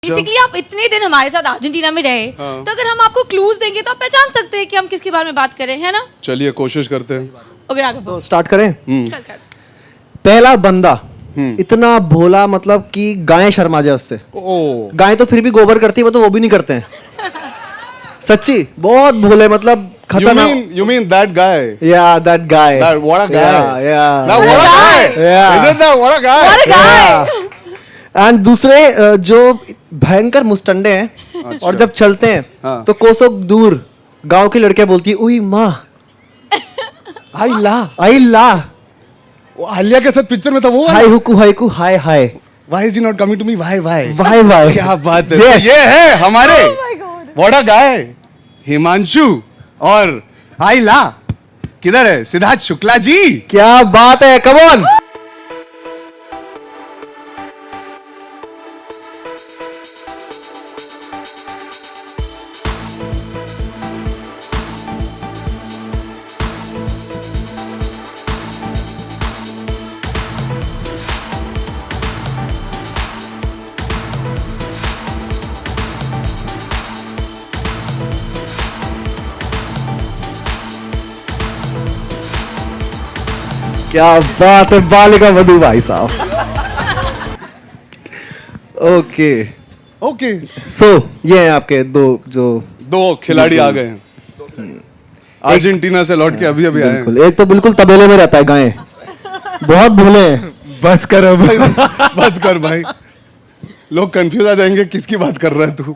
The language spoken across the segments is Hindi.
बेसिकली आप इतने दिन हमारे साथ अर्जेंटीना में रहे, तो अगर हम आपको क्लूज देंगे तो आप पहचान सकते हैं कि हम किसके बारे में बात कर रहे हैं, है ना? चलिए कोशिश करते हैं। ओके राघव, तो स्टार्ट करें। चल कर। पहला बंदा इतना भोला, मतलब कि गायें शर्मा जाए उससे। गायें तो फिर भी गोबर करती है, वो भी नहीं करते हैं। सच्ची बहुत भोले, मतलब खतरनाक। You mean that guy? Yeah, that guy. What a guy. Yeah. Now what a guy. Yeah. Isn't that what a guy? What a guy. And दूसरे जो भयंकर मुस्टंडे हैं अच्छा। और जब चलते हैं हाँ। तो कोसों दूर गांव की लड़कियां बोलती है उई माँ आई ला। वो आलिया के साथ पिक्चर में था वो। हाय हुकू haiku hi hi. Why is he not coming to me? Why? Why क्या बात है। Yes. ये है हमारे Oh my God. what a guy Himanshu और आइला। किधर है सिद्धार्थ शुक्ला जी? क्या बात है, कम ऑन। क्या बात है, बालिका वधू भाई साहब। ओके ओके सो ये हैं आपके दो खिलाड़ी आ गए हैं अर्जेंटीना से लौट के अभी आए हैं। बिल्कुल, एक तो बिल्कुल तबेले में रहता है, गायें बहुत भूले हैं। बस कर अब। बस कर भाई, लोग कंफ्यूज आ जाएंगे किसकी बात कर रहा है तू।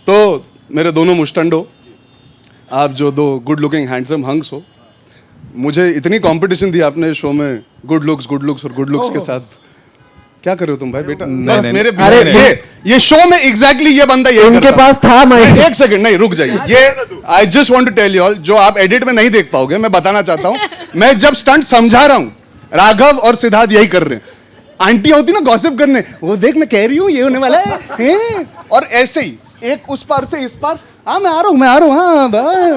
तो मेरे दोनों मुस्टंडो, आप जो दो गुड लुकिंग हैंडसम हंग्स हो, मुझे इतनी कंपटीशन दी आपने शो में गुड लुक्स और गुड लुक्स के साथ। क्या कर रहे हो तुम भाई बेटा? बस मेरे ये शो में एग्जैक्टली ये बंदा ये उनके पास था। मैं एक सेकंड नहीं, रुक जाइए। ये I just want to tell you all, जो आप एडिट में नहीं देख पाओगे, मैं बताना चाहता हूं। मैं जब स्टंट समझा रहा हूं, राघव और सिद्धार्थ यही कर रहे हैं। आंटी होती ना गॉसिप करने, वो देख मैं कह रही हूं ये होने वाला है। और ऐसे ही एक उस पार से इस पार, हाँ मैं आ रहा हूँ हाँ भाई।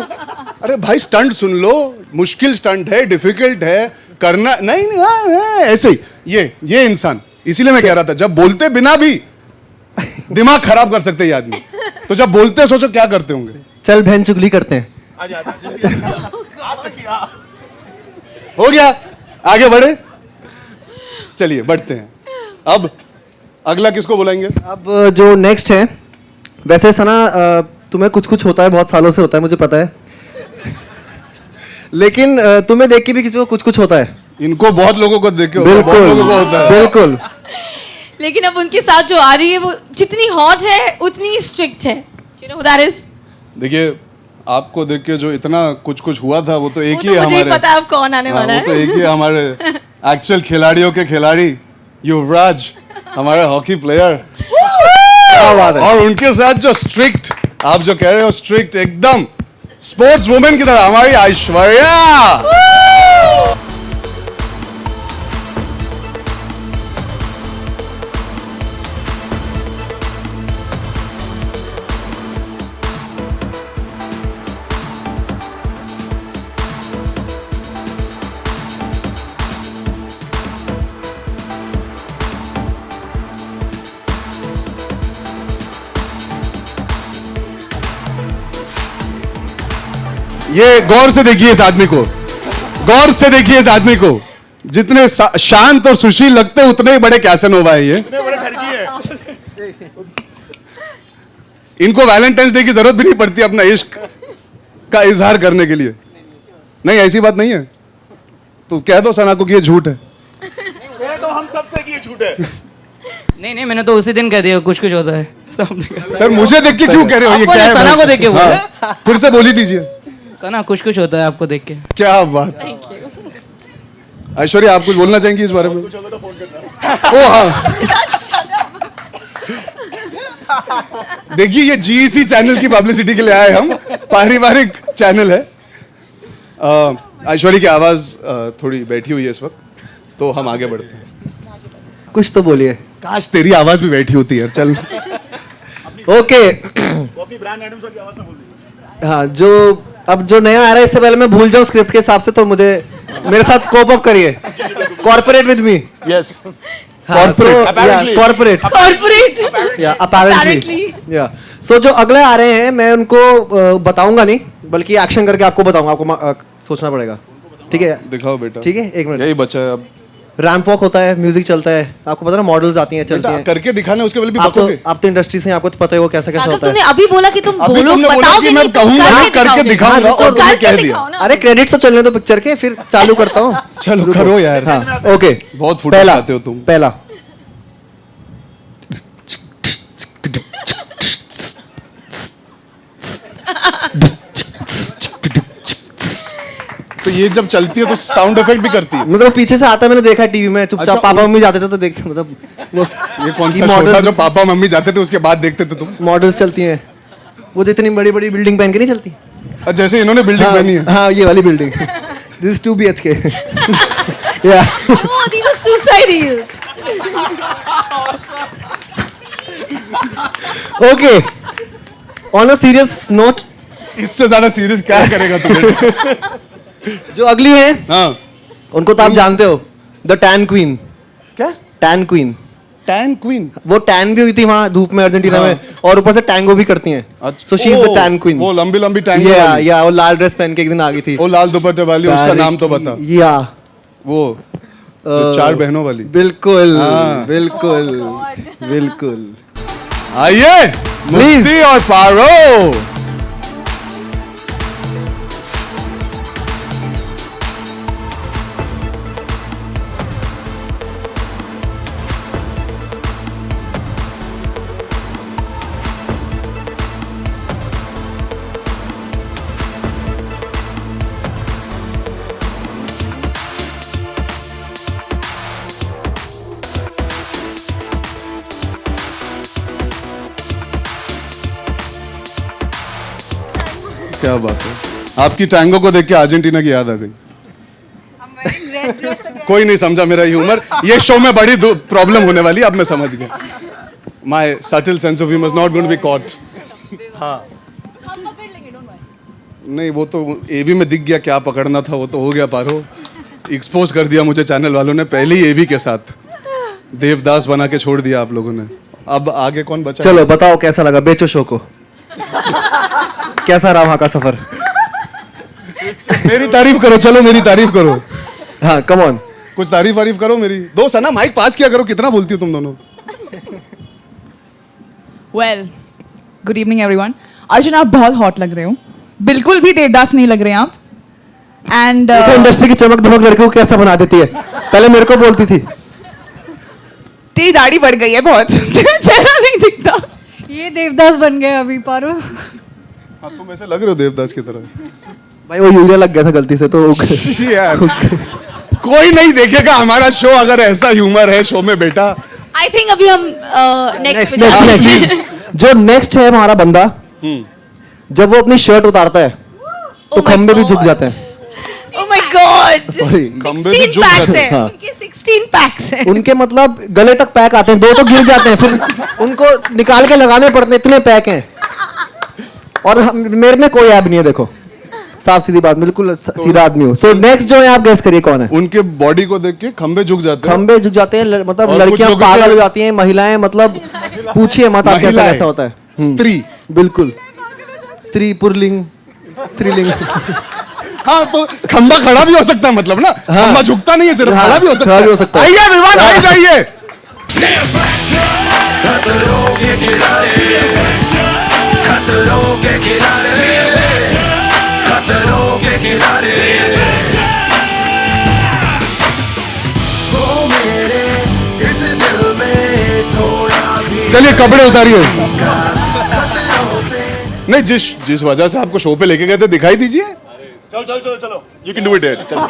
अरे भाई स्टंट सुन लो, मुश्किल स्टंट है, डिफिकल्ट है करना। नहीं हाँ, ऐसे ही ये इंसान, इसीलिए मैं कह रहा था जब बोलते बिना भी दिमाग खराब कर सकते ये आदमी, तो जब बोलते सोचो क्या करते होंगे। चल बहन चुगली करते हैं। हो गया, आगे बढ़े, चलिए बढ़ते हैं। अब अगला किसको बुलाएंगे? अब जो नेक्स्ट है, वैसे सना तुम्हें कुछ होता है, बहुत सालों से होता है मुझे पता है, लेकिन तुम्हें देख के भी किसी को कुछ होता है। इनको बहुत लोगों को देख के बहुत लोगों को होता है। बिल्कुल। लेकिन अब उनके साथ जो आ रही है वो जितनी हॉट है उतनी स्ट्रिक्ट है। You know who that is? देखिए आपको देख के जो इतना कुछ हुआ था, वो तो एक वो ही तो है मुझे हमारे। पता है अब कौन आने वाला वो है। तो एक ही है हमारे एक्चुअल खिलाड़ियों के खिलाड़ी, युवराज, हमारे हॉकी प्लेयर। क्या बात है। और उनके साथ जो स्ट्रिक्ट, आप जो कह रहे हो स्ट्रिक्ट, एकदम स्पोर्ट्स वुमेन की तरह, हमारी ऐश्वर्या। ये गौर से देखिए इस आदमी को, गौर से देखिए इस आदमी को। जितने शांत और सुशील लगते उतने ही बड़े कैसनोवा है ये। इनको वैलेंटाइंस डे की जरूरत भी नहीं पड़ती अपना इश्क का इजहार करने के लिए। नहीं ऐसी बात नहीं है, तो कह दो सना को कि ये झूठ है। कह दो हम सबसे कि ये झूठ है। नहीं मैंने तो उसी दिन कह दिया कुछ होता है। सर मुझे देख के क्यों कह रहे हो? ये क्या है? सना को देख के बोले। हाँ, फिर से बोली दीजिए। सना कुछ होता है आपको देख के। क्या बात। ऐश्वर्या आप कुछ बोलना चाहेंगी इस बारे में? ओ हाँ, देखिए ये जीईसी चैनल की पब्लिसिटी के लिए आए हम, पारिवारिक चैनल है। ऐश्वर्या की आवाज थोड़ी बैठी हुई है इस वक्त, तो हम आगे बढ़ते हैं। कुछ तो बोलिए। काश तेरी आवाज भी बैठी होती है। चल ओके। अपनी ब्रांड एडम सर की आवाज में बोल दीजिए। हाँ, जो अब जो नया आ रहा है, इससे पहले मैं भूल जाऊं स्क्रिप्ट के हिसाब से, तो मुझे मेरे साथ कोप अप करिए, corporate with me. Yes Apparently. Corporate corporate या अपेरेंटली या सो जो अगले आ रहे हैं मैं उनको बताऊंगा नहीं बल्कि एक्शन करके आपको बताऊंगा आपको सोचना पड़ेगा ठीक है दिखाओ बेटा ठीक है एक मिनट यही बचा है अब रैंप वॉक होता है म्यूजिक चलता है आपको पता है मॉडल्स आती हैं चलती बेटा हैं करके दिखाना उसके पहले भी आप तो बतोगे आप तो इंडस्ट्री से हैं, आपको तो पता है वो कैसा कैसा राघव होता तुमने है अभी बोला कि तुम अभी बोलो तुमने बोला बताओगे कि मैं नहीं, तुम कहूंगा नहीं करके दिखाओगे। दिखाऊंगा हाँ, और तुमने करके कह दिया दिखाओ ना। अरे क्रेडिट्स तो चलने दो पिक्चर के फिर चालू करता हूँ चलो करो यार हाँ ओके बहुत फुटेज पहला आते हो तुम पहला तो ये जब चलती है तो साउंड इफेक्ट भी करती है मतलब पीछे से आता है मैंने देखा टीवी में चुपचाप अच्छा, पापा मम्मी जाते थे तो देखते मतलब वो ये कौन कि सा शो था models- जो पापा मम्मी जाते थे उसके बाद देखते थे तुम मॉडल्स चलती हैं वो जो इतनी बड़ी बड़ी बिल्डिंग पहन के नहीं चलती और जैसे इन्होंने बिल्डिंग पहनी है हाँ ये वाली बिल्डिंग दिस इज 2 BHK या Oh, these are suicide reels. Okay on a serious note इससे ज्यादा सीरियस क्या करेगा तू जो अगली है हाँ उनको तो आप जानते हो द टैन क्वीन क्या टैन क्वीन टैन क्वीन वो टैन भी हुई थी वहां धूप में अर्जेंटीना हाँ। में और ऊपर से टैंगो भी करती हैं so she is the tan queen वो लंबी लंबी टैंगो या वाली। या वो लाल ड्रेस पहन के एक दिन आ गई थी वो लाल दुपट्टे वाली उसका नाम तो बता या वो जो चार बहनों वाली बिल्कुल हाँ। बिल्कुल बिल्कुल आइए Please. मुफ्ती और पारो क्या बात है आपकी टैंगो को देख के अर्जेंटीना की याद आ गई कोई नहीं समझा मेरा ह्यूमर ये शो में बड़ी प्रॉब्लम होने वाली अब मैं समझ गया my subtle sense of humour is not going to be caught हाँ नहीं वो तो एवी में दिख गया क्या पकड़ना था वो तो हो गया पारो एक्सपोज कर दिया मुझे चैनल वालों ने पहले ही एवी के साथ देवदास बना के छोड़ दिया आप लोगों ने अब आगे कौन बचा चलो बताओ कैसा लगा बेचो शो को कैसा रहा वहां का सफर मेरी तारीफ करो चलो मेरी तारीफ करो हाँ कम ऑन कुछ तारीफ वारीफ करो मेरी दोस्त है ना माइक पास किया करो कितना बोलती हो तुम दोनों well good evening everyone Arjun आप बहुत हॉट लग रहे हो बिल्कुल भी देवदास नहीं लग रहे हैं आप एंड देखो इंडस्ट्री की चमक धमक लड़के को कैसा बना देती है पहले मेरे को बोलती थी तेरी दाढ़ी बढ़ गई है बहुत तेरा चेहरा नहीं दिखता ये देवदास बन गए अभी पारो हाँ तुम ऐसे लग रहे हो देवदास की तरह भाई वो यूरिया लग गया था गलती से तो यार कोई नहीं देखेगा हमारा शो अगर ऐसा ह्यूमर है शो में बेटा I think अभी हम नेक्स्ट नेक्स्ट नेक्स्ट नेक्स्ट जो नेक्स्ट है हमारा बंदा जब वो अपनी शर्ट उतारता है तो खंबे भी झुक जाते हैं Oh my God! Sorry. खंबे भी 16 झुक packs जाते है हैं हाँ। उनके 16 packs है उनके मतलब गले तक पैक आते हैं दो तो गिर जाते हैं फिर उनको निकाल के लगाने पड़ते हैं इतने पैक हैं और मेरे में कोई ऐब नहीं है देखो साफ सीधी बात बिल्कुल सीधा आदमी हो सो नेक्स्ट जो है आप गेस करिए कौन है उनके बॉडी को देख के खंबे झुक जाते हैं खंबे झुक जाते हैं मतलब और कुछ लड़कियां लोगों के- पागल हो जाती हैं महिलाएं मतलब पूछिए मत आप कैसा महिलाएं, कैसा होता है स्त्री बिल्कुल स्त्री पुरलिंग स्त्रीलिंग हाँ तो खंबा खड़ा भी हो सकता है मतलब ना खंबा झुकता नहीं है सिर्फ हाँ, खड़ा भी हो सकता खड़ा है भी हो सकता है। आइए विवाद आ जाइए चलिए कपड़े उतारिए नहीं जिस जिस वजह से आपको शो पे लेके गए थे दिखाई दीजिए चलो चलो चलो चलो यू कैन डू इट चलो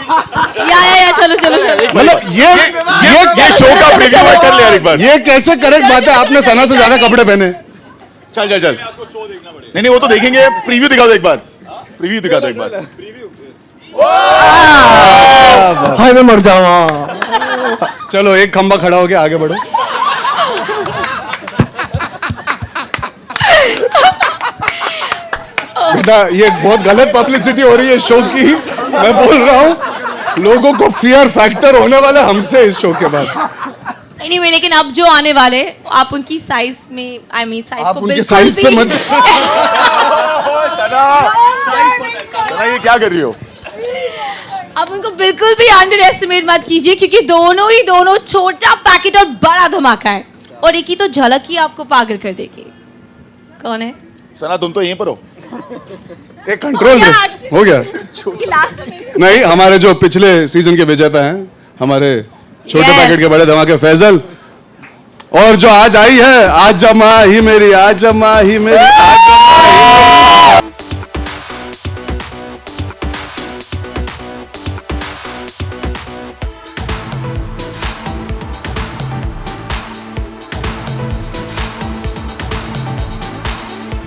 या चलो चलो चलो मतलब ये शो का प्रीव्यू मैं कर लिया एक बार ये कैसे करेक्ट बात है आपने सना से ज्यादा कपड़े पहने चल चल चल नहीं नहीं वो तो देखेंगे प्रीव्यू दिखा दो एक बार प्रीव्यू दिखा दो एक बार हाय मैं मर जाऊंगा चलो एक खंबा खड़ा हो गया आगे बढ़ो बेटा ये बहुत गलत पब्लिसिटी हो रही है शो की मैं बोल रहा हूँ लोगों को फियर फैक्टर होने वाला हमसे इस शो के बाद एनीवे लेकिन अब जो आने वाले आप उनकी साइज में आई मीन साइज आप को उनके बिल्कुल साइज पे भी मत सना ये क्या कर रही हो? आप उनको बिल्कुल भी अंडर एस्टिमेट मत कीजिए क्योंकि दोनों छोटा पैकेट और बड़ा धमाका है और एक ही तो झलक ही आपको पागल कर देगी। कौन है? सना तुम तो यहीं पर हो। एक कंट्रोल में हो गया। गिलास तो मेरे- नहीं, हमारे जो पिछले सीजन के विजेता हैं, हमारे छोटे Yes. पैकेट के बड़े धमाके फैजल, और जो आज आई है, आज जमा ही मेरी, आज जमा ही मेरी, आज जमा ही मेरी।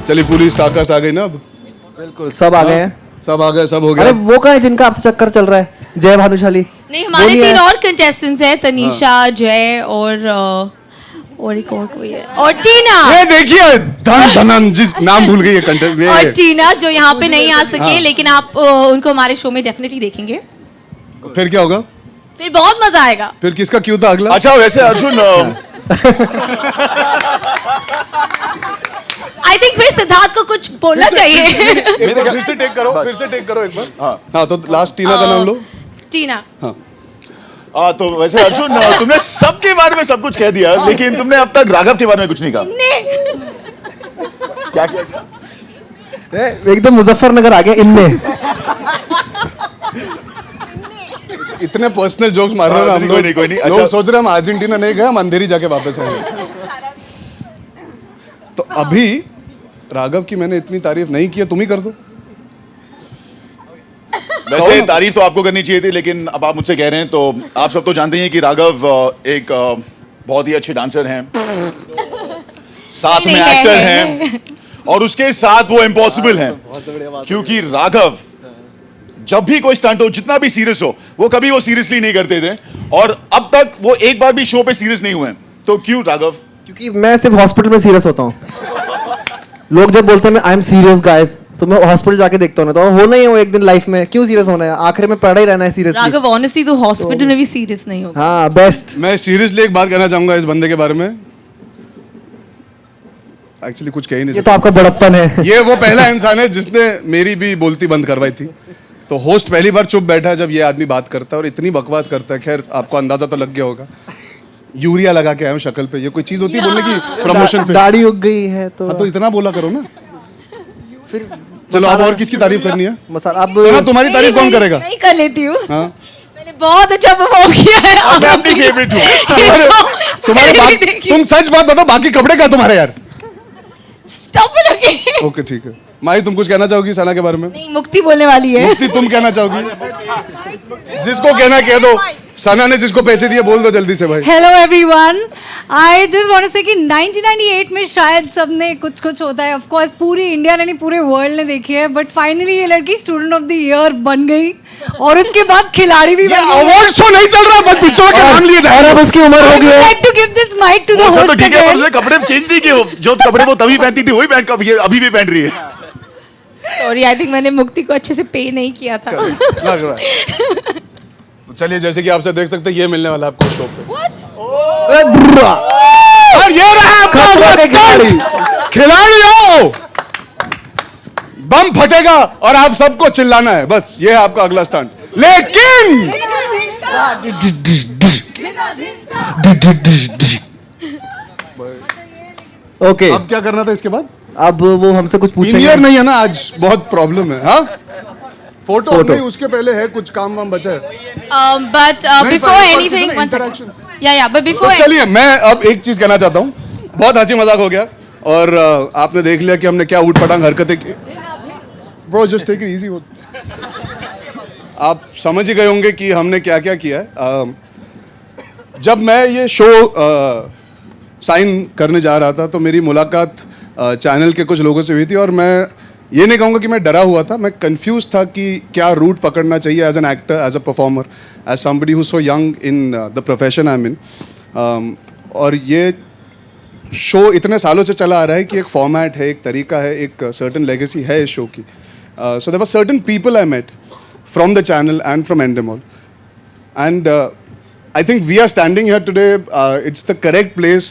चलिए पूरी स्टारकास्ट आ गई ना अब। बिल्कुल सब आ गए हैं। सब आ गए, सब हो अरे गया। वो कहाँ है जिनका आपसे चक्कर चल रहा है? जय भानुशाली। नहीं हमारे बोलिए। 3 और कंटेस्टेंट्स हैं, तनीषा, जय और एक और कोई है और टीना। ये देखिए धन जिस नाम भूल गई है कंटेंट और ये। टीना जो यहाँ पे नहीं आ सके हाँ। लेकिन आप उनको हमारे शो में डेफिनेटली देखेंगे, फिर क्या होगा? फिर बहुत मजा आएगा। फिर किसका क्यों था अगला? अच्छा वैसे अर्जुन आई थिंक फिर सिद्धार्थ को कुछ बोलना चाहिए। एक बार फिर से टेक करो, फिर से टेक करो एक बार। हाँ। हाँ तो लास्ट टीना का नाम लो। टीना। हाँ तो वैसे अर्जुन तुमने सबके बारे में सब कुछ कह दिया लेकिन तुमने अब तक राघव के बारे में कुछ नहीं कहा। क्या किया? एकदम मुजफ्फरनगर आ गया इनमें। इतने पर्सनल जोक्स मार रहे हो ना हम कोई लोग। नहीं, कोई नहीं। लोग अच्छा। सोच रहे हैं हम अर्जेंटीना नहीं गए, हम अंधेरी जाके वापस आए। तो अभी राघव की मैंने इतनी तारीफ नहीं की है, तुम ही कर दो। वैसे तारीफ तो आपको करनी चाहिए थी लेकिन अब आप मुझसे कह रहे हैं तो आप सब तो जानते हैं कि राघव एक बहुत ही अच्छे डांसर हैं, साथ में नहीं, है, एक्टर है, हैं और उसके साथ वो इम्पॉसिबल हैं क्योंकि राघव जब भी कोई स्टंट हो, जितना भी सीरियस हो, वो कभी वो सीरियसली नहीं करते थे और अब तक वो एक बार भी शो पे सीरियस नहीं हुए हैं। तो क्यों राघव? क्योंकि मैं सिर्फ हॉस्पिटल में सीरियस होता हूँ। लोग जब बोलते हैं आई एम सीरियस गाइस, तो मैं हॉस्पिटल जाके देखता हूँ ना, तो होना ही हो एक दिन लाइफ में, क्यों सीरियस होना है? आखिर में पड़ा ही रहना है सीरियसली। राघव ऑनेस्टली तो हॉस्पिटल में भी सीरियस नहीं होगा। हाँ बेस्ट। मैं सीरियसली एक बात कहना चाहूंगा इस बंदे के बारे में। एक्चुअली कुछ कह ही नहीं ये तो आपका बड़प्पन है। ये वो पहला इंसान है जिसने मेरी भी बोलती बंद करवाई थी। तो होस्ट पहली बार चुप बैठा है जब ये आदमी बात करता है और इतनी बकवास करता है। खैर आपको अंदाजा तो लग गया होगा, यूरिया लगा के आया हूं शक्ल पे। ये कोई चीज होती है बोलने की प्रमोशन पे? दाढ़ी उग गई है तो हाँ तो इतना बोला करो ना। फिर चलो अब और किसकी तारीफ करनी है? मसाला अब सना तुम्हारी तारीफ कौन करेगा? मैं ही कर लेती हूँ। हाँ मैंने बहुत अच्छा परफॉर्म किया है। मैं अपनी फेवरेट हूँ। तुम्हारे बात, तुम सच बात बताओ, बाकी कपड़े क्या तुम्हारे यार? Stop it okay. ओके ठीक है। माही तुम कुछ कहना चाहोगी सना के बारे में? नहीं मुक्ति बोलने वाली है। मुफ्ती तुम कहना चाहोगी? जिसको कहना कह दो। सना ने जिसको पैसे दिए बोल दो जल्दी से भाई। Hello everyone, I just want to say कि 1998 में शायद सबने कुछ कुछ होता है, ऑफ कोर्स पूरी इंडिया ने नहीं पूरे वर्ल्ड ने देखी है, बट फाइनली ये लड़की स्टूडेंट ऑफ द ईयर बन गई और उसके बाद खिलाड़ी भी ये बन गई। अवार्ड शो नहीं चल रहा, बस पिक्चर के नाम लिए जा और रहे अब हो। उसकी उम्र हो गई है। Like to give this mic to the वो सब तो होस्ट ठीक है पर अगेन। उसने कपड़े चेंज नहीं किए। जो कपड़े वो तभी पहनती थी वही पहन ये अभी भी पहन रही है। सॉरी आई थिंक मैंने मुक्ति को अच्छे से पे नहीं किया था। लग रहा है। तो चलिए जैसे कि आपसे देख सकते हैं ये मिलने वाला है आपको शो पे। और ये रहा आपका खतरा के खिलाड़ी। खिलाड़ी आओ, बम फटेगा और आप सबको चिल्लाना है, बस ये है आपका अगला स्टंट। लेकिन ओके अब क्या करना था इसके बाद? अब वो हमसे कुछ पूछेंगे। प्रीमियर नहीं है ना आज, बहुत प्रॉब्लम है। हाँ फोटो फोटो। नहीं, उसके पहले है कुछ काम वाम बचा है। बट नहीं, बिफोर पहले एनीथिंग ना interaction। या बट तो बिफोर चलिए मैं अब एक चीज कहना चाहता हूँ। बहुत हंसी मजाक हो गया और आपने देख लिया कि हमने क्या ऊट पटांग हरकतें की। Bro just take it easy. आप समझ ही गए होंगे कि हमने क्या क्या किया है। जब मैं ये शो साइन करने जा रहा था तो मेरी मुलाकात चैनल के कुछ लोगों से हुई थी और मैं ये नहीं कहूँगा कि मैं डरा हुआ था, मैं कंफ्यूज था कि क्या रूट पकड़ना चाहिए as an actor, as a performer, as somebody who so young in the profession I mean. और ये शो इतने सालों से चला आ रहा है कि एक फॉर्मेट है, एक तरीका है, एक सर्टन लेगेसी है इस शो की। So there were certain people I met from the channel and from Endemol and I think we are standing here today. It's the correct place.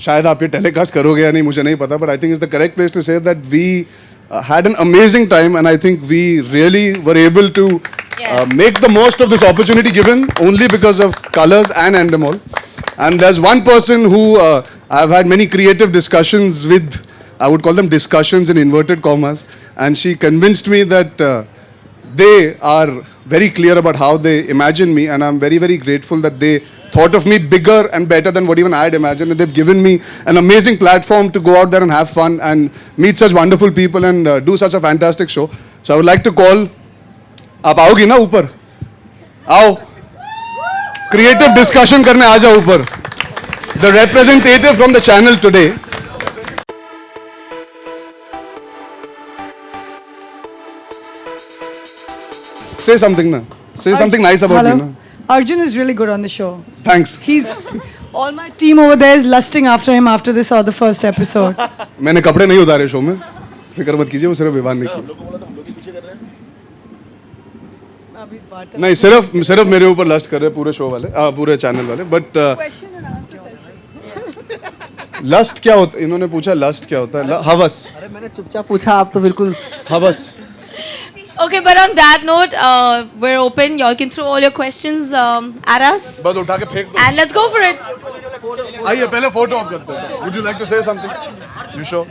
शायद आप ये टेलीकास्ट करोगे या नहीं मुझे नहीं पता, but I think it's the correct place to say that we had an amazing time, and I think we really were able to make the most of this opportunity given only because of Colors and Endemol. And there's one person who I've had many creative discussions with. I would call them discussions in inverted commas, and she convinced me that they are very clear about how they imagine me, and I'm very, very grateful that they thought of me bigger and better than what even I had imagined, and they've given me an amazing platform to go out there and have fun and meet such wonderful people and do such a fantastic show. So I would like to call, आप आओगी ना ऊपर? आओ, creative discussion करने आ जाओ ऊपर. The representative from the channel today. Say something na. Say something nice about Hello. me na. Arjun is really good on the show. Thanks. He's all my team over there is lusting after him after they saw the first episode. मैंने कपड़े नहीं उतारे शो में, फिक्र मत कीजिए, वो सिर्फ विवान ने की. नहीं, सिर्फ मेरे ऊपर लस्ट कर रहे हैं पूरे शो वाले, पूरे चैनल वाले. बट लस्ट क्या होता है? इन्होंने पूछा लस्ट क्या होता है? हवस. अरे मैंने चुपचाप पूछा, आप तो बिल्कुल हवस. Okay, but on that note, we're open. Y'all can throw all your questions at us. बस उठा के फेंक दो. And let's go for it. आइए पहले फोटो ऑफ करते हैं. Would you like to say something? You sure?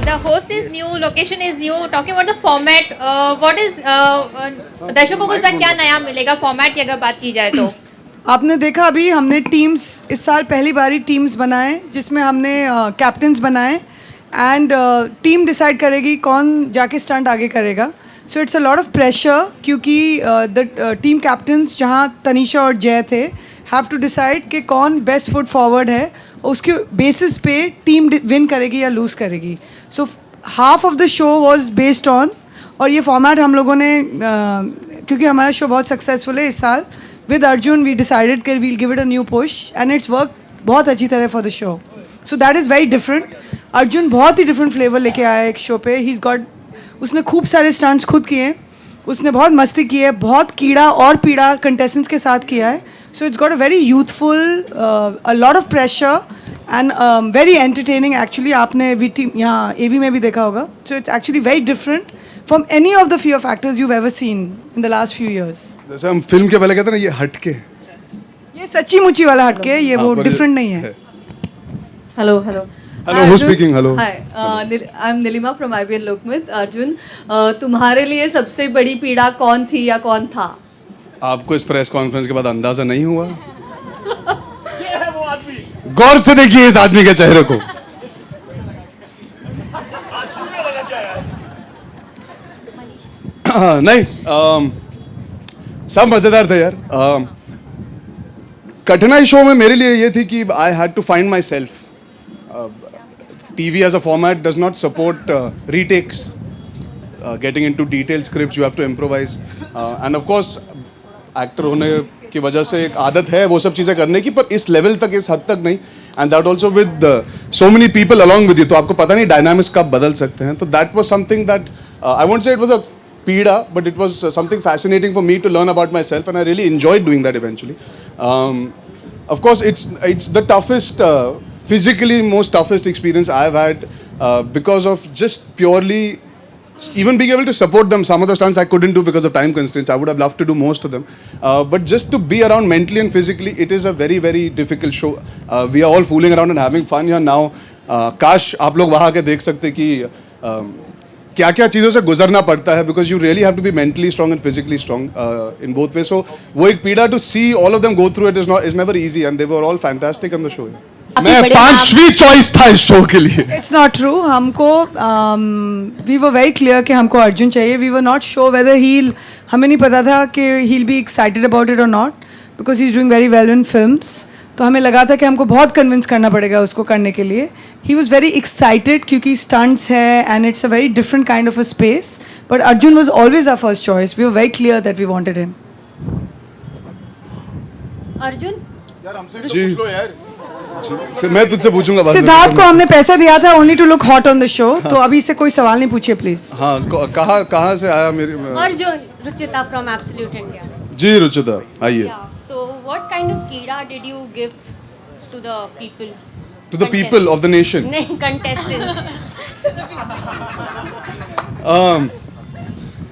The host is new, location is new. Talking about the format, what is दर्शकों को इसका क्या नया मिलेगा फॉर्मेट की अगर बात की जाए तो? आपने देखा अभी हमने टीम्स इस साल पहली बारी टीम्स बनाए जिसमें हमने कैप्टन्स बनाए एंड टीम डिसाइड करेगी कौन जाके स्टंट आगे करेगा. So it's a lot of pressure क्योंकि द टीम कैप्टन्स जहाँ तनीषा और जय थे हैव टू डिसाइड कि कौन बेस्ट फुट फॉरवर्ड है, उसके बेसिस पे टीम विन करेगी या लूज़ करेगी. So half of the show was based on, और ये फॉर्मेट हम लोगों ने क्योंकि हमारा शो बहुत सक्सेसफुल है इस साल, विद अर्जुन वी डिसाइडेड कि we'll give it a new push and it's work बहुत अच्छी तरह for the show. So that is very different. Arjun बहुत ही डिफरेंट फ्लेवर लेके आया है एक शो पे. ही इज़ गॉट, उसने खूब सारे स्टंट्स खुद किए, उसने बहुत मस्ती की है, बहुत कीड़ा और पीड़ा कंटेस्टेंट्स के साथ किया है. So it's got a very youthful, a lot of pressure and very entertaining. Actually आपने वीटी यहाँ एवी में भी देखा होगा. So it's actually very different from any of the fear factors you ever seen in the last few years. जैसे हम फिल्म के पहले कहते हैं ना, ये हटके, ये सच्ची मुची वाला हटके है, ये वो पर डिफरेंट नहीं है. Hello, hello. Hello, who's speaking? Hello. Hi, I'm Nilima from IBN Lokmit. Arjun, तुम्हारे लिए सबसे बड़ी पीड़ा कौन थी या कौन था? आपको इस प्रेस कॉन्फ्रेंस के बाद अंदाजा नहीं हुआ? गौर से देखिए इस आदमी के चेहरे को. नहीं, सब मजेदार थे यार. कठिनाई शो में मेरे लिए ये थी कि I had to find myself. TV as a format does not support retakes, getting into detailed scripts. You have to improvise, and of course actor होने की वजह से एक आदत है वो सब चीज़ें करने की, पर इस लेवल तक, इस हद तक नहीं. and that also with so many people along with you, तो आपको पता नहीं डायनामिक्स कब बदल सकते हैं. तो that was something that I won't say it was a pida, but it was something fascinating for me to learn about myself, and I really enjoyed doing that eventually. Of course, it's the toughest, physically most toughest experience I've had because of just purely even being able to support them. Some of the stunts I couldn't do because of time constraints. I would have loved to do most of them. But just to be around mentally and physically, it is a very, very difficult show. We are all fooling around and having fun here now. काश आप लोग वहाँ के देख सकते कि क्या क्या चीज़ों से गुजरना पड़ता है, because you really have to be mentally strong and physically strong in both way. So वो एक पीड़ा to see all of them go through it is never easy, and they were all fantastic on the show. मैं 5वीं चॉइस था इस शो के लिए. It's not true. हमको वी वर वेरी क्लियर कि हमको अर्जुन चाहिए. We were not sure whether he, हमें नहीं पता था कि he will be excited about it और not, because he is doing very well in films. तो हमें लगा था कि हमको बहुत कन्विंस करना पड़ेगा उसको करने के लिए. ही वॉज वेरी एक्साइटेड क्योंकि स्टंट्स है and it's a very different kind of a space. But Arjun was always our first choice. We were very clear that we wanted him. Arjun यार हमसे भी तो पूछ लो यार. मैं तुझसे पूछूंगा बाद में. सिद्धार्थ को हमने पैसा दिया था only to look hot on the show. तो अभी से कोई सवाल नहीं पूछिए प्लीज. हाँ, कहाँ से आया मेरी. Arjun Ruchita from absolute India. Ji Ruchita आइए. So what kind of kida did you give to the people? To the people of the nation. नहीं, contestants.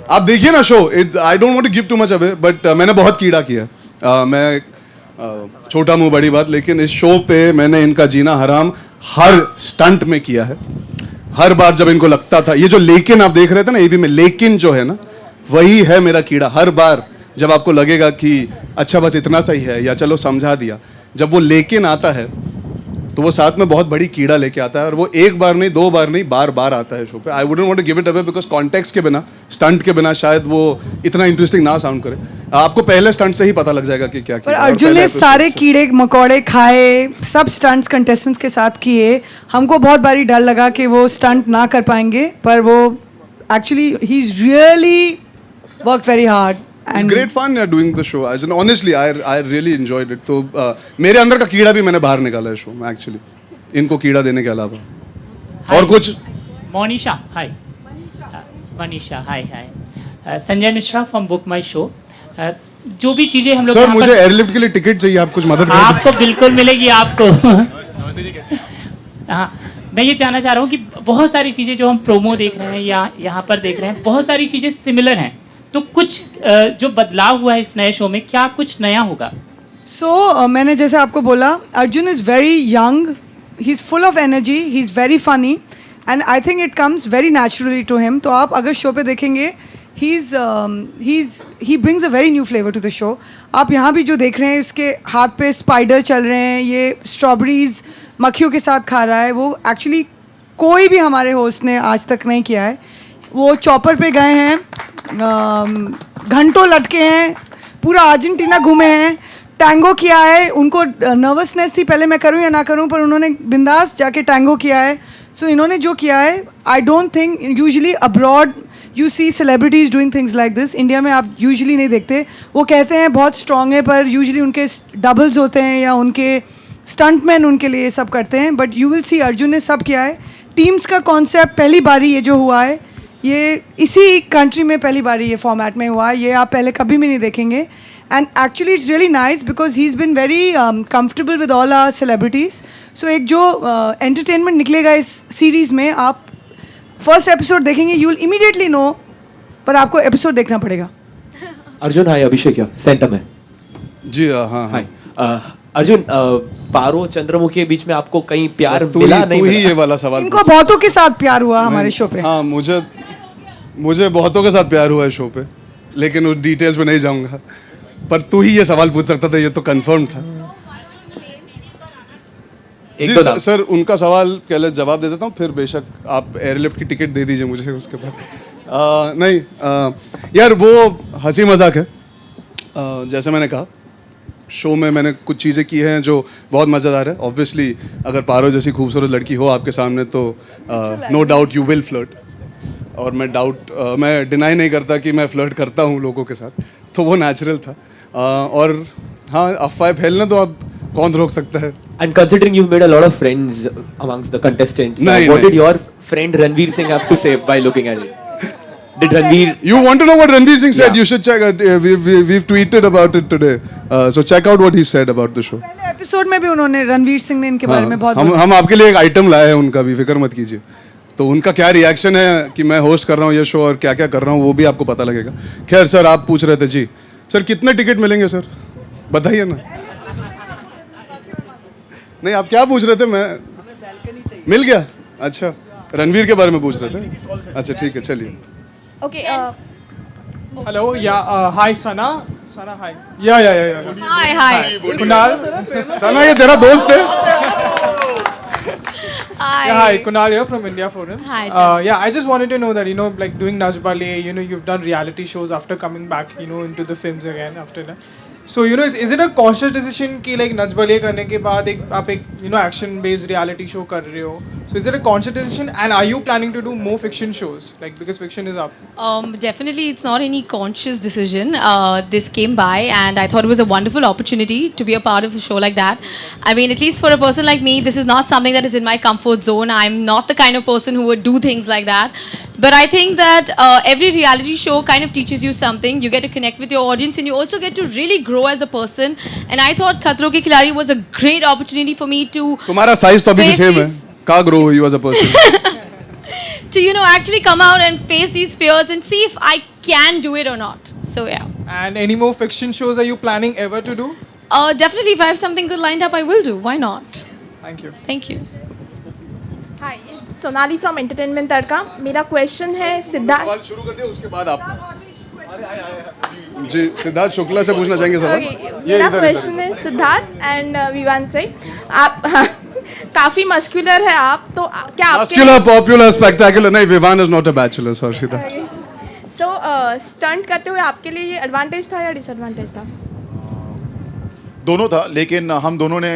आप देखिए ना show. I don't want to give too much away, but मैंने बहुत कीड़ा किया. मैं छोटा मुंह बड़ी बात, लेकिन इस शो पे मैंने इनका जीना हराम हर स्टंट में किया है. हर बार जब इनको लगता था, ये जो लेकिन आप देख रहे थे ना एवी में, लेकिन जो है ना वही है मेरा कीड़ा. हर बार जब आपको लगेगा कि अच्छा बस इतना सही है या चलो समझा दिया, जब वो लेकिन आता है तो वो साथ में बहुत बड़ी कीड़ा लेके आता है. और वो एक बार नहीं, दो बार नहीं, बार बार आता है शो पे. I wouldn't want to give it away because context के बिना, स्टंट के बिना शायद वो इतना इंटरेस्टिंग ना साउंड करे. आपको पहले स्टंट से ही पता लग जाएगा कि क्या पर अर्जुन ने सारे कीड़े मकोड़े खाए, सब स्टंट्स कंटेस्टेंट्स के साथ किए. हमको बहुत बारी डर लगा कि वो स्टंट ना कर पाएंगे, पर वो actually he is really work very hard. It's great fun doing the show. As in, honestly, I really enjoyed it. तो मेरे अंदर का कीड़ा भी मैंने बाहर निकाला है शो में एक्चुअली, इनको कीड़ा देने के अलावा. और कुछ. Monisha hi. Manisha hi hi. Sanjay Mishra from Book My Show. जो भी चीजें हम लोग. सर मुझे एयरलिफ्ट के लिए टिकट चाहिए, आप कुछ मदद करें. आपको बिल्कुल मिलेगी आपको. हाँ, मैं ये जानना चाह रहा हूँ कि बहुत सारी चीजें जो हम प्रोमो देख रहे हैं या यहाँ पर देख रहे हैं, बहुत सारी चीजें सिमिलर हैं. तो कुछ जो बदलाव हुआ है इस नए शो में, क्या कुछ नया होगा? सो मैंने जैसे आपको बोला, Arjun is very young, he is full of energy, he is very funny and I think it comes very naturally to him. तो आप अगर शो पे देखेंगे, he brings a very new flavour to the show. आप यहाँ भी जो देख रहे हैं, उसके हाथ पे स्पाइडर चल रहे हैं, ये स्ट्रॉबेरीज मक्खियों के साथ खा रहा है. वो एक्चुअली कोई भी हमारे होस्ट ने आज तक नहीं किया है. वो चॉपर पे गए हैं, घंटों लटके हैं, पूरा अर्जेंटीना घूमे हैं, टैंगो किया है. उनको नर्वसनेस थी पहले मैं करूं या ना करूं, पर उन्होंने बिंदास जाके टैंगो किया है. सो इन्होंने जो किया है, I don't think usually abroad you see celebrities doing things like this. India में आप यूजुअली नहीं देखते. वो कहते हैं बहुत स्ट्रॉन्ग है, पर यूजुअली उनके डबल्स होते हैं या उनके स्टंटमैन उनके लिए ये सब करते हैं. But you will see Arjun ने सब किया है. टीम्स का कॉन्सेप्ट पहली बारी ये जो हुआ है, ये इसी कंट्री में पहली बार ये फॉर्मेट में हुआ है. ये आप पहले कभी भी नहीं देखेंगे. And actually it's really nice because he is been very comfortable with all our celebrities. So एक जो एंटरटेनमेंट निकलेगा इस सीरीज़ में, आप फर्स्ट एपिसोड देखेंगे, यू विल इमीडिएटली नो, पर आपको एपिसोड देखना पड़ेगा. अर्जुन हाय. अभिषेक सेंटर में. जी हाँ हाय. अर्जुन, पारो चंद्रमुखी के बीच में आपको कहीं प्यार मिला नहीं? ही ये वाला सवाल. इनको बहुतों के साथ प्यार हुआ हमारे शो पे. हाँ, मुझे बहुतों के साथ प्यार हुआ है शो पे, लेकिन उस डिटेल्स में नहीं जाऊंगा. पर तू ही ये सवाल पूछ सकता था, ये तो कंफर्म था. जी सर, उनका सवाल पहले जवाब दे देता हूँ, फिर बेशक आप एयरलिफ्ट की टिकट दे दीजिए मुझे उसके बाद. नहीं यार, वो हंसी मजाक है. जैसे मैंने कहा, शो में मैंने कुछ चीज़ें की हैं जो बहुत मज़ेदार है. ऑब्वियसली अगर पारो जैसी खूबसूरत लड़की हो आपके सामने तो no doubt you will flirt. और मैं डिनाई नहीं करता कि मैं फ्लर्ट करता हूँ लोगों के साथ, तो वो नेचुरल था. और हाँ, अफवाह फैलने तो अब कौन रोक सकता है. And considering you've made a lot of friends amongst the contestants, what did your friend Ranveer Singh have to say by looking at it? Did Ranveer? You want to know what Ranveer Singh said? Yeah. You should check it. We've tweeted about it today. So check out what he said about the show. पहले एपिसोड में भी उन्होंने रणवीर सिंह ने इनके बारे में बहुत हम आपके लिए एक आइटम लाए हैं उनका भी, फिक्र मत कीजिए. तो उनका क्या रिएक्शन है कि मैं होस्ट कर रहा हूँ ये शो और क्या क्या कर रहा हूँ वो भी आपको पता लगेगा. खैर सर, आप पूछ रहे थे जी. सर कितने टिकट मिलेंगे सर, बताइए ना. नहीं, आप क्या पूछ रहे थे? मैं मिल गया. अच्छा, रणवीर के बारे में पूछ रहे थे. अच्छा ठीक है, चलिए. Okay. Hello. Yeah. Hi, Sana. Sana. Hi. Yeah. Hi. Kunal. सना, ये तेरा दोस्त है? Yeah. Hi. Kunal here from India Forums. Hi. Yeah. I just wanted to know that like doing Nach Bale, you've done reality shows after coming back, into the films again after that. So is it a conscious decision कि like Nach Bale करने के बाद आप एक action based reality show कर रहे हो? So is it a conscious decision, and are you planning to do more fiction shows, like because fiction is up? Definitely, it's not any conscious decision. This came by, and I thought it was a wonderful opportunity to be a part of a show like that. I mean, at least for a person like me, this is not something that is in my comfort zone. I'm not the kind of person who would do things like that. But I think that every reality show kind of teaches you something. You get to connect with your audience, and you also get to really grow as a person. And I thought Khatron Ke Khiladi was a great opportunity for me to. तुम्हारा साइज तो अभी सेम है. कहाँ grow हुई as a person? To actually come out and face these fears and see if I can do it or not. So yeah. And any more fiction shows are you planning ever to do? Definitely, if I have something good lined up, I will do. Why not? Thank you. Thank you. Hi, it's Sonali from Entertainment तड़का. मेरा क्वेश्चन है सिद्धार्थ. सवाल शुरू कर दिया, उसके बाद आप. जी, सिद्धार्थ शुक्ला से पूछना चाहेंगे सवाल. मेरा क्वेश्चन है सिद्धार्थ एंड विवान से. आप काफी मस्कुलर है आप, तो क्या आपके मस्कुलर, पॉपुलर, स्पेक्टेकुलर. नहीं, Vivaan is not a bachelor. Sorry Siddharth. So stunt करते हुए आपके लिए ये एडवांटेज था या डिसएडवांटेज था? दोनों था, लेकिन हम दोनों ने,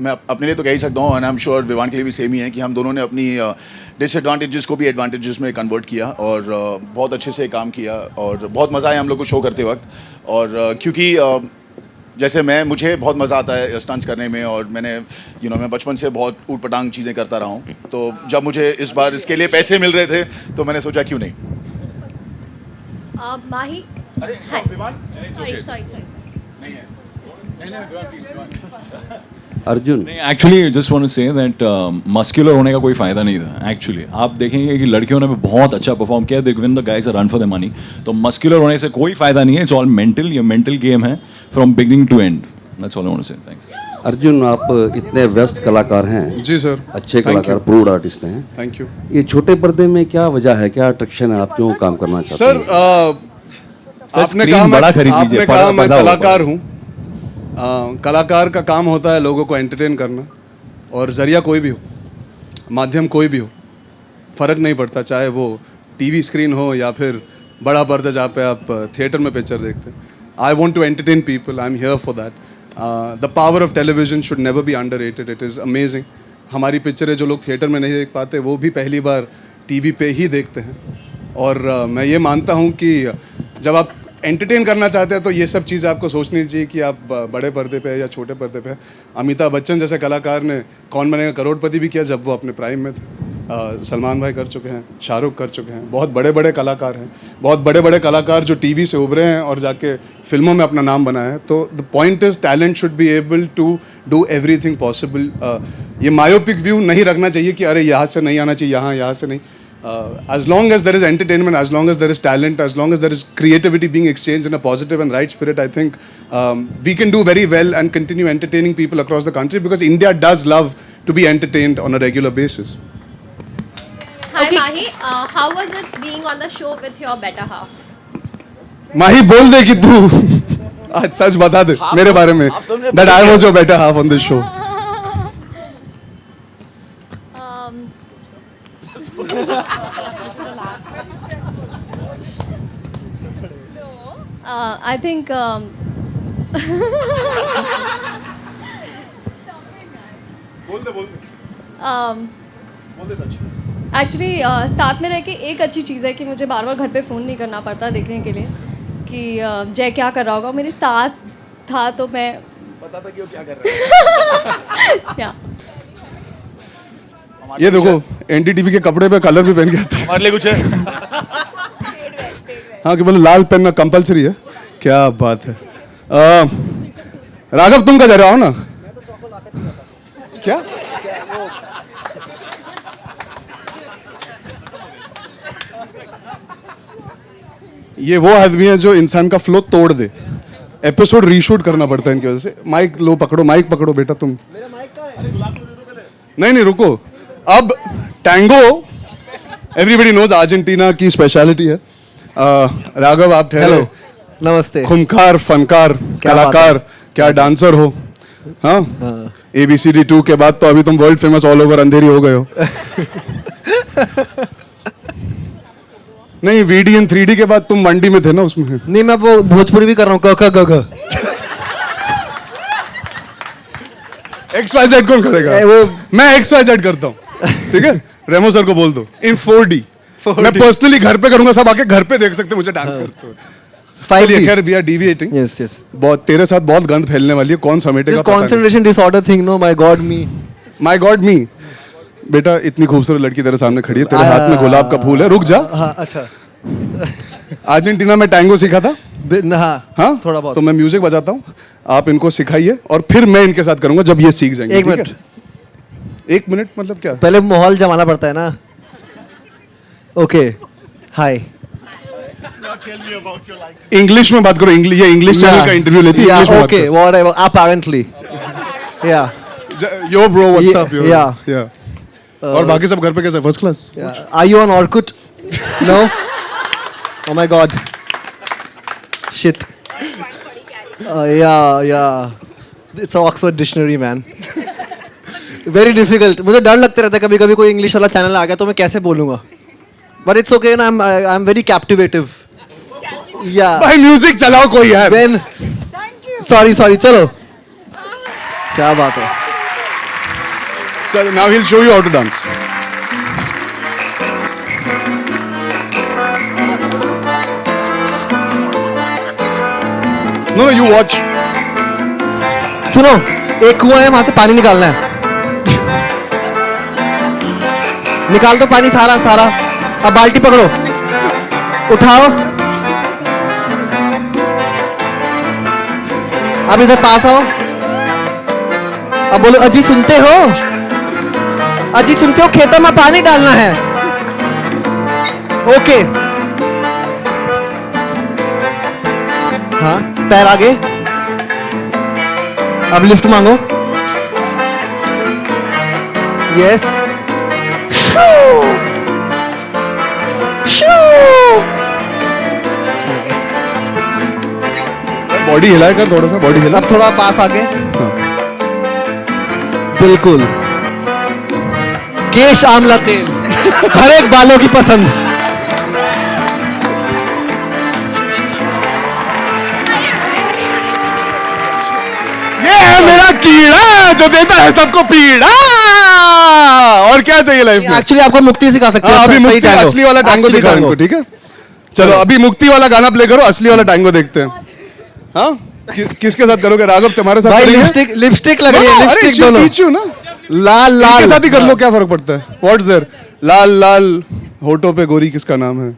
मैं अपने लिए तो कह ही सकता हूँ, and I am sure Vivaan के लिए भी सेम ही है, कि हम दोनों ने अपनी डिसएडवांटेजेस को भी एडवांटेजेस में कन्वर्ट किया और बहुत अच्छे से काम किया और बहुत मज़ा आया हम लोग को शो करते वक्त. और क्योंकि जैसे मुझे बहुत मज़ा आता है स्टंट्स करने में, और मैं बचपन से बहुत ऊट पटांग चीज़ें करता रहा हूँ. तो जब मुझे इस बार इसके लिए पैसे मिल रहे थे तो मैंने सोचा क्यों नहीं. Mahi. Sorry. Arjun, actually just want to say that muscular होने का कोई फायदा नहीं था. एक्चुअली आप देखेंगे कि लड़कियों ने भी बहुत अच्छा परफॉर्म किया. They win the guys run for the money. तो मस्कुलर होने से कोई फायदा नहीं है. It's all mental. ये मेंटल गेम है from beginning to end. That's all I want to say. Thanks. Arjun, आप इतने व्यस्त कलाकार हैं. जी सर. अच्छे कलाकार, प्रूव्ड आर्टिस्ट हैं. Thank you. ये छोटे पर्दे में क्या वजह है, क्या अट्रैक्शन है, आप क्यों काम करना चाहते हैं? सर, आपने कहा मैं कलाकार हूँ. कलाकार का काम होता है लोगों को एंटरटेन करना, और जरिया कोई भी हो, माध्यम कोई भी हो, फ़र्क नहीं पड़ता. चाहे वो टीवी स्क्रीन हो या फिर बड़ा पर्दा जहाँ पे आप थिएटर में पिक्चर देखते हैं. I want to entertain people. I am here for that. The power of television should never be underrated. It is amazing. हमारी पिक्चरें जो लोग थिएटर में नहीं देख पाते वो भी पहली बार टीवी पे ही देखते हैं. और मैं ये मानता हूँ कि जब आप एंटरटेन करना चाहते हैं तो ये सब चीज़ें आपको सोचनी चाहिए कि आप बड़े पर्दे पे या छोटे पर्दे पे. अमिताभ बच्चन जैसे कलाकार ने कौन बनेगा करोड़पति भी किया जब वो अपने प्राइम में थे. सलमान भाई कर चुके हैं, शाहरुख कर चुके हैं. बहुत बड़े बड़े कलाकार हैं, बहुत बड़े बड़े कलाकार जो टीवी से उभरे हैं और जाके फिल्मों में अपना नाम बनाया है. तो the point is talent should be able to do everything possible. ये मायोपिक व्यू नहीं रखना चाहिए कि अरे यहाँ से नहीं आना चाहिए, यहाँ से नहीं. As long as there is entertainment, as long as there is talent, as long as there is creativity being exchanged in a positive and right spirit, I think we can do very well and continue entertaining people across the country, because India does love to be entertained on a regular basis. Hi Mahi, how was it being on the show with your better half? माही बोल दे कि तू आज सच बता दे मेरे बारे में. That I was your better half on this show. I think actually साथ में रह के एक अच्छी चीज़ है कि मुझे बार बार घर पे फ़ोन नहीं करना पड़ता देखने के लिए कि जय क्या कर रहा होगा. मेरे साथ था तो मैं पता था कि वो क्या कर रहा है. ये देखो एनडीटीवी के कपड़े पे कलर भी पहन के आता है. हमारे लिए कुछ है. हाँ कि बोले लाल पेन ना कंपलसरी है, क्या बात है। राघव तुम का जा रहे हो ना? क्या ये वो आदमी है जो इंसान का फ्लो तोड़ दे, एपिसोड रीशूट करना पड़ता है इनकी वजह से। माइक लो, पकड़ो, माइक पकड़ो बेटा तुम। नहीं रुको, अब टैंगो एवरीबडी नोज अर्जेंटीना की स्पेशलिटी है। राघव आप ठहरे, नमस्ते। खूंखार, फनकार, कलाकार, क्या डांसर हो। हाँ ABCD 2 के बाद तो अभी तुम वर्ल्ड फेमस ऑल ओवर अंधेरी हो गए हो। नहीं VD and 3D के बाद तुम 1D में थे ना उसमें। नहीं मैं वो भोजपुरी भी कर रहा हूँ, क ख ग घ। XYZ कौन करेगा? वो मैं XYZ करता हूँ, ठीक है। रेमो सर को बोल दो इन 4D। मैं पर्सनली घर पे करूंगा, सब आके घर पे देख सकते मुझे डांस करते हुए। चलिए खैर वी आर डिविएटिंग। यस बहुत तेरे साथ बहुत गंद फैलने वाली है, कौन समेटेगा? Concentration disorder thing, no my god me. बेटा इतनी खूबसूरत लड़की तेरे सामने खड़ी है, तेरे हाथ में गुलाब का फूल है, रुक जा। हाँ अच्छा। अर्जेंटीना में टैंगो सीखा था। हाँ थोड़ा बहुत। तो मैं म्यूजिक बजाता हूँ, आप इनको सिखाइए और फिर मैं इनके साथ करूंगा जब ये सीख जाएंगे। एक मिनट मतलब क्या? पहले माहौल जमाना पड़ता है ना। Okay hi. इंग्लिश में बात करो, ये इंग्लिश चैनल का इंटरव्यू लेती है, इंग्लिश में बात okay whatever apparently yeah yo bro what's up yo yeah और बाकी सब घर पे कैसे? First class. Are you on Orkut? No oh my god shit yeah it's Oxford dictionary man. Very difficult. मुझे डर लगता रहता है कभी कभी कोई इंग्लिश वाला चैनल आ गया तो मैं कैसे बोलूंगा, बट इट्स ओके ना। I am very captivative. Yeah भाई म्यूजिक चलाओ कोई यार। सॉरी चलो, क्या बात है। चलो now he will show you how to dance. No you watch. सुनो, एक कुआं है, वहां से पानी निकालना है। निकाल दो पानी सारा। अब बाल्टी पकड़ो, उठाओ। अब इधर पास आओ। अब बोलो अजी सुनते हो? अजी सुनते हो? खेतों में पानी डालना है। ओके हाँ, पैर आगे। अब लिफ्ट मांगो। यस। बॉडी हिलाया कर थोड़ा सा, बॉडी हिला। अब थोड़ा पास आगे। बिल्कुल। केश आमला तेल हर एक बालों की पसंद। ये है मेरा कीड़ा जो देता है सबको पीड़ा। और क्या चाहिए लाइफ में? एक्चुअली आपको मुक्ति सिखा सकते हैं। अभी मुक्ति असली वाला टैंगो दिखाओ इनको, ठीक है? चलो अभी मुक्ति वाला गाना प्ले करो, असली वाला टैंगो देखते हैं। हाँ किसके साथ करोगे? राघव तुम्हारे साथ? भाई लिपस्टिक लग रही है, लिपस्टिक दोनों। पीछू ना, लाल के साथ ही कर लो, क्या फर्क पड़ता है? What's there? लाल होठों पे गोरी, किसका नाम है?